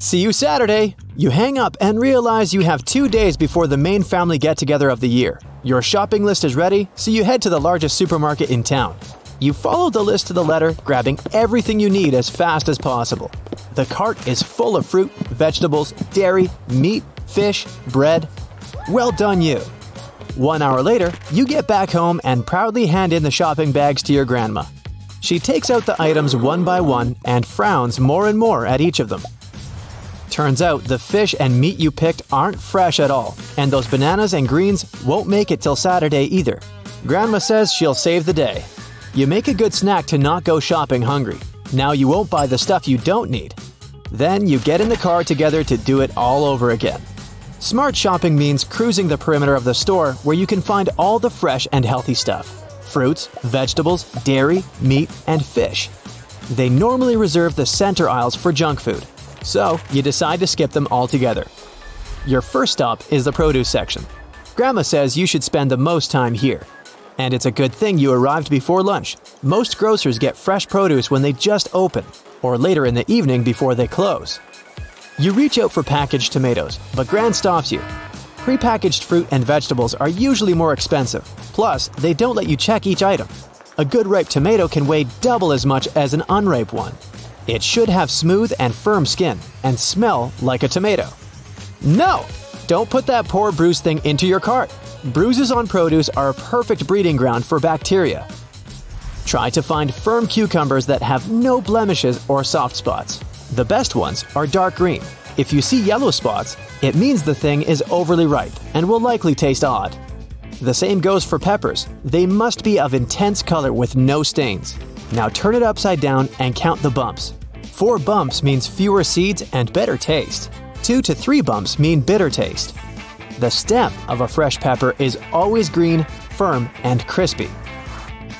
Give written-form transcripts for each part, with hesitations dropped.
See you Saturday! You hang up and realize you have 2 days before the main family get-together of the year. Your shopping list is ready, so you head to the largest supermarket in town. You follow the list to the letter, grabbing everything you need as fast as possible. The cart is full of fruit, vegetables, dairy, meat, fish, bread. Well done you! 1 hour later, you get back home and proudly hand in the shopping bags to your grandma. She takes out the items one by one and frowns more and more at each of them. Turns out the fish and meat you picked aren't fresh at all, and those bananas and greens won't make it till Saturday either. Grandma says she'll save the day. You make a good snack to not go shopping hungry. Now you won't buy the stuff you don't need. Then you get in the car together to do it all over again. Smart shopping means cruising the perimeter of the store where you can find all the fresh and healthy stuff. Fruits, vegetables, dairy, meat, and fish. They normally reserve the center aisles for junk food. So, you decide to skip them altogether. Your first stop is the produce section. Grandma says you should spend the most time here. And it's a good thing you arrived before lunch. Most grocers get fresh produce when they just open, or later in the evening before they close. You reach out for packaged tomatoes, but Gran stops you. Prepackaged fruit and vegetables are usually more expensive. Plus, they don't let you check each item. A good ripe tomato can weigh double as much as an unripe one. It should have smooth and firm skin and smell like a tomato. No! Don't put that poor bruised thing into your cart. Bruises on produce are a perfect breeding ground for bacteria. Try to find firm cucumbers that have no blemishes or soft spots. The best ones are dark green. If you see yellow spots, it means the thing is overly ripe and will likely taste odd. The same goes for peppers. They must be of intense color with no stains. Now turn it upside down and count the bumps. 4 bumps means fewer seeds and better taste. 2 to 3 bumps mean bitter taste. The stem of a fresh pepper is always green, firm, and crispy.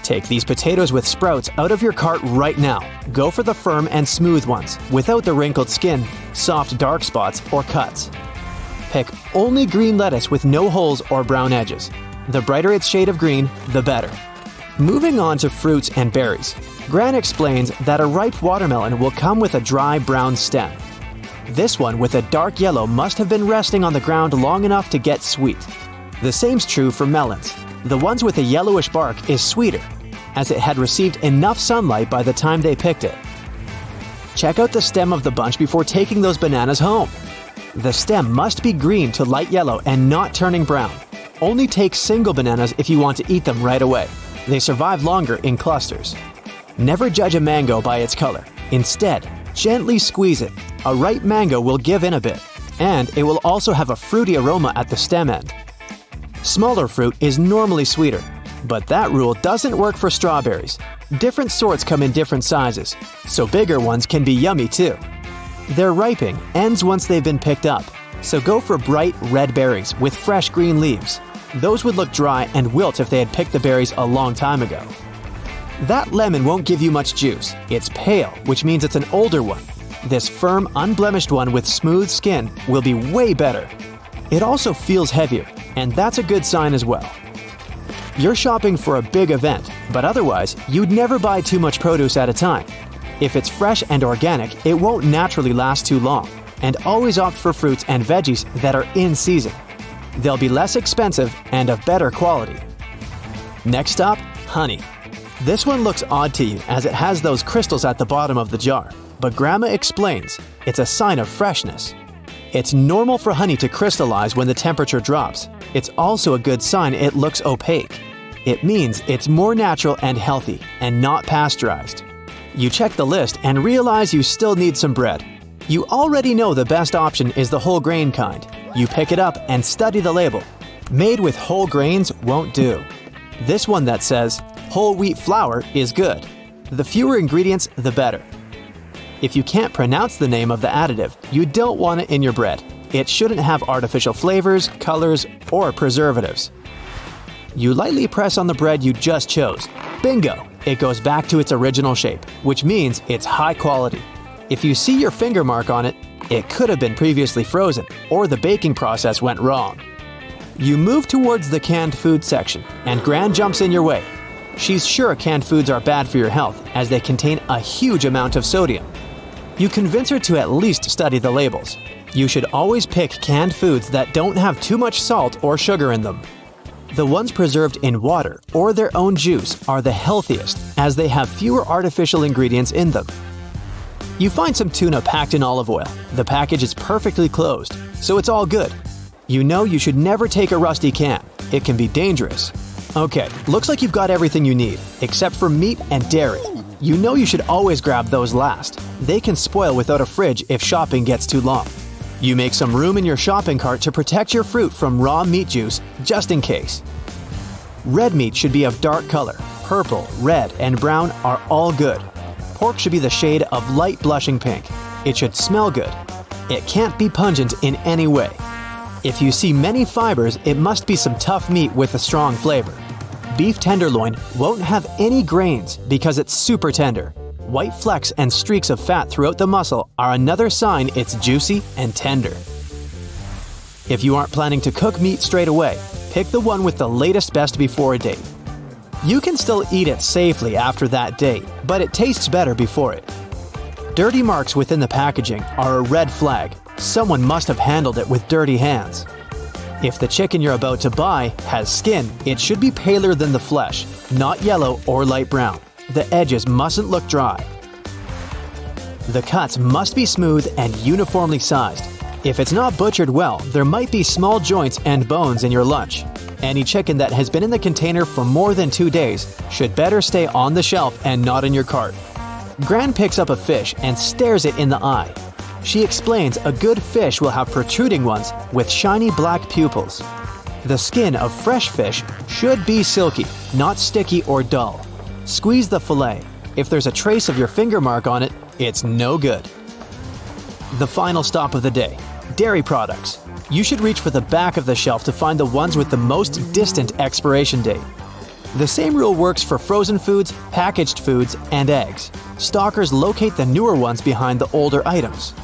Take these potatoes with sprouts out of your cart right now. Go for the firm and smooth ones, without the wrinkled skin, soft dark spots, or cuts. Pick only green lettuce with no holes or brown edges. The brighter its shade of green, the better. Moving on to fruits and berries. Gran explains that a ripe watermelon will come with a dry brown stem. This one with a dark yellow must have been resting on the ground long enough to get sweet. The same's true for melons. The ones with a yellowish bark is sweeter, as it had received enough sunlight by the time they picked it. Check out the stem of the bunch before taking those bananas home. The stem must be green to light yellow and not turning brown. Only take single bananas if you want to eat them right away. They survive longer in clusters. Never judge a mango by its color. Instead, gently squeeze it. A ripe mango will give in a bit, and it will also have a fruity aroma at the stem end. Smaller fruit is normally sweeter, but that rule doesn't work for strawberries. Different sorts come in different sizes, so bigger ones can be yummy too. Their ripening ends once they've been picked up, so go for bright red berries with fresh green leaves. Those would look dry and wilt if they had picked the berries a long time ago. That lemon won't give you much juice. It's pale, which means it's an older one. This firm, unblemished one with smooth skin will be way better. It also feels heavier, and that's a good sign as well. You're shopping for a big event, but otherwise, you'd never buy too much produce at a time. If it's fresh and organic, it won't naturally last too long, and always opt for fruits and veggies that are in season. They'll be less expensive and of better quality. Next stop, honey. This one looks odd to you as it has those crystals at the bottom of the jar, but Grandma explains it's a sign of freshness. It's normal for honey to crystallize when the temperature drops. It's also a good sign it looks opaque. It means it's more natural and healthy and not pasteurized. You check the list and realize you still need some bread. You already know the best option is the whole grain kind. You pick it up and study the label. Made with whole grains won't do. This one that says whole wheat flour is good. The fewer ingredients, the better. If you can't pronounce the name of the additive, you don't want it in your bread. It shouldn't have artificial flavors, colors, or preservatives. You lightly press on the bread you just chose. Bingo! It goes back to its original shape, which means it's high quality. If you see your finger mark on it, it could have been previously frozen, or the baking process went wrong. You move towards the canned food section, and Gran jumps in your way. She's sure canned foods are bad for your health, as they contain a huge amount of sodium. You convince her to at least study the labels. You should always pick canned foods that don't have too much salt or sugar in them. The ones preserved in water or their own juice are the healthiest, as they have fewer artificial ingredients in them. You find some tuna packed in olive oil. The package is perfectly closed, so it's all good. You know you should never take a rusty can. It can be dangerous. Okay, looks like you've got everything you need, except for meat and dairy. You know you should always grab those last. They can spoil without a fridge if shopping gets too long. You make some room in your shopping cart to protect your fruit from raw meat juice, just in case. Red meat should be of dark color. Purple, red, and brown are all good. Pork should be the shade of light blushing pink. It should smell good. It can't be pungent in any way. If you see many fibers, it must be some tough meat with a strong flavor. Beef tenderloin won't have any grains because it's super tender. White flecks and streaks of fat throughout the muscle are another sign it's juicy and tender. If you aren't planning to cook meat straight away, pick the one with the latest best before date. You can still eat it safely after that date, but it tastes better before it. Dirty marks within the packaging are a red flag. Someone must have handled it with dirty hands. If the chicken you're about to buy has skin, it should be paler than the flesh, not yellow or light brown. The edges mustn't look dry. The cuts must be smooth and uniformly sized. If it's not butchered well, there might be small joints and bones in your lunch. Any chicken that has been in the container for more than 2 days should better stay on the shelf and not in your cart. Gran picks up a fish and stares it in the eye. She explains a good fish will have protruding ones with shiny black pupils. The skin of fresh fish should be silky, not sticky or dull. Squeeze the fillet. If there's a trace of your finger mark on it, it's no good. The final stop of the day: dairy products. You should reach for the back of the shelf to find the ones with the most distant expiration date. The same rule works for frozen foods, packaged foods, and eggs. Stockers locate the newer ones behind the older items.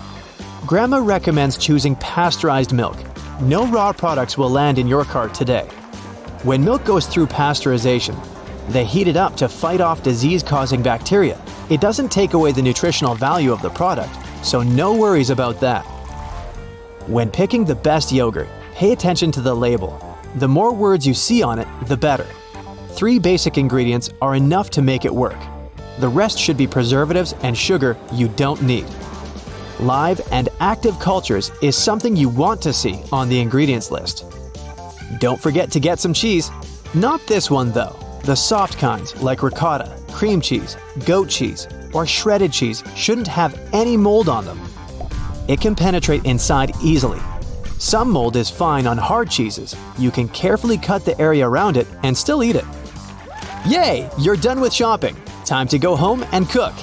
Grandma recommends choosing pasteurized milk. No raw products will land in your cart today. When milk goes through pasteurization, they heat it up to fight off disease-causing bacteria. It doesn't take away the nutritional value of the product, so no worries about that. When picking the best yogurt, pay attention to the label. The more words you see on it, the better. 3 basic ingredients are enough to make it work. The rest should be preservatives and sugar you don't need. Live and active cultures is something you want to see on the ingredients list. Don't forget to get some cheese. Not this one though. The soft kinds like ricotta, cream cheese, goat cheese, or shredded cheese shouldn't have any mold on them. It can penetrate inside easily. Some mold is fine on hard cheeses. You can carefully cut the area around it and still eat it. Yay! You're done with shopping. Time to go home and cook.